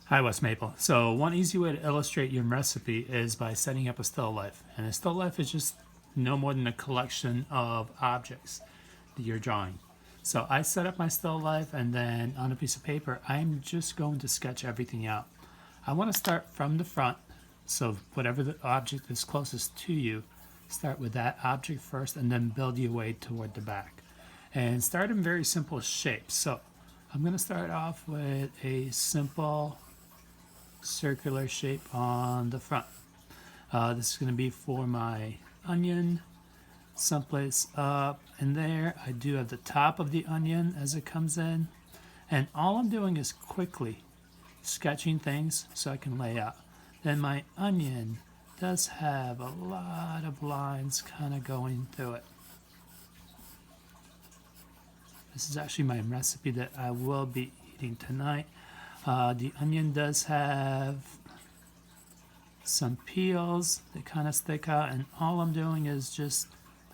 Hi, Wes Maple. So one easy way to illustrate your recipe is by setting up a still life. And a still life is just no more than a collection of objects that you're drawing. So I set up my still life, and then on a piece of paper, I'm just going to sketch everything out. I want to start from the front. So whatever the object is closest to you, start with that object first and then build your way toward the back. And start in very simple shapes. So I'm going to start off with a simple circular shape on the front. This is going to be for my onion. Someplace up in there, I do have the top of the onion as it comes in. And all I'm doing is quickly sketching things so I can lay out. Then my onion does have a lot of lines kind of going through it. This is actually my recipe that I will be eating tonight. The onion does have some peels that kind of stick out, and all I'm doing is just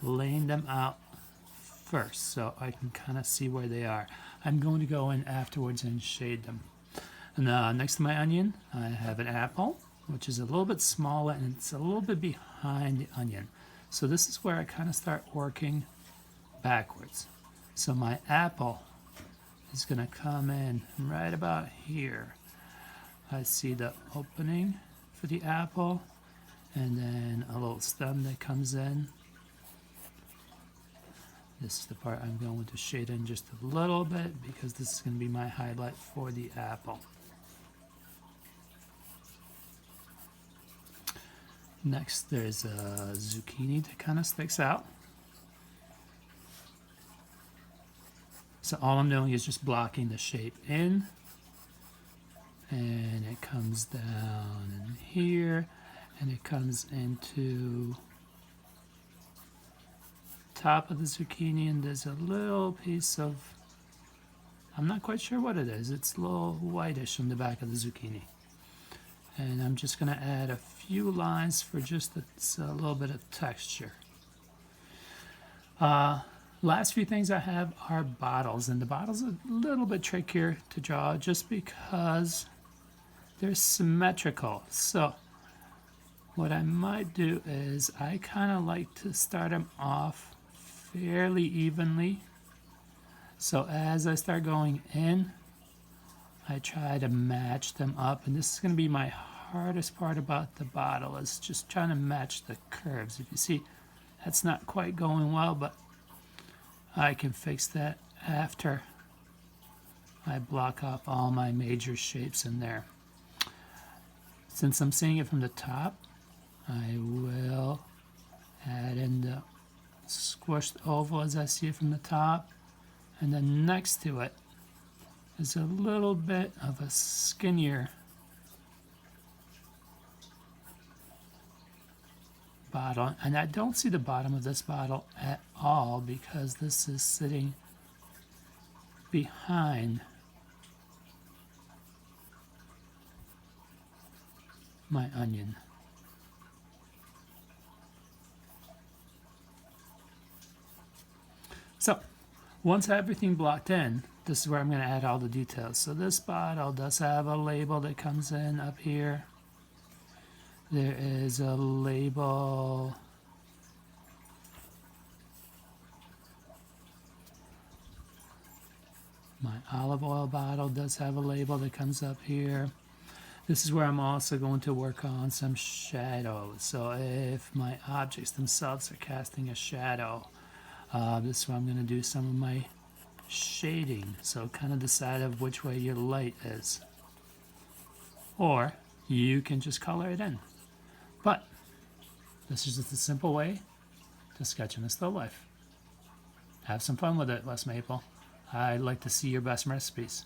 laying them out first so I can kind of see where they are. I'm going to go in afterwards and shade them. And next to my onion, I have an apple, which is a little bit smaller and it's a little bit behind the onion. So this is where I kind of start working backwards. So my apple is going to come in right about here. I see the opening for the apple and then a little stem that comes in. This is the part I'm going to shade in just a little bit because this is going to be my highlight for the apple. Next, there's a zucchini that kind of sticks out. So all I'm doing is just blocking the shape in, and it comes down in here, and it comes into top of the zucchini, and there's a little piece of, I'm not quite sure what it is, it's a little whitish on the back of the zucchini. And I'm just going to add a few lines for just a little bit of texture. Last few things I have are bottles, and the bottles are a little bit trickier to draw just because they're symmetrical. So what I might do is I kind of like to start them off fairly evenly. So as I start going in, I try to match them up, and this is going to be my hardest part about the bottle, is just trying to match the curves. If you see, that's not quite going well, but I can fix that after I block off all my major shapes in there. Since I'm seeing it from the top, I will add in the squished oval as I see it from the top, and then next to it is a little bit of a skinnier bottle, and I don't see the bottom of this bottle at all because this is sitting behind my onion. So once everything blocked in, this is where I'm going to add all the details. So this bottle does have a label that comes in up here. There is a label my olive oil bottle does have a label that comes up here. This is where I'm also going to work on some shadows. So if my objects themselves are casting a shadow, this is where I'm going to do some of my shading. So kind of decide of which way your light is. Or you can just color it in. But this is just a simple way to sketch in a still life. Have some fun with it, Wes Maple. I'd like to see your best recipes.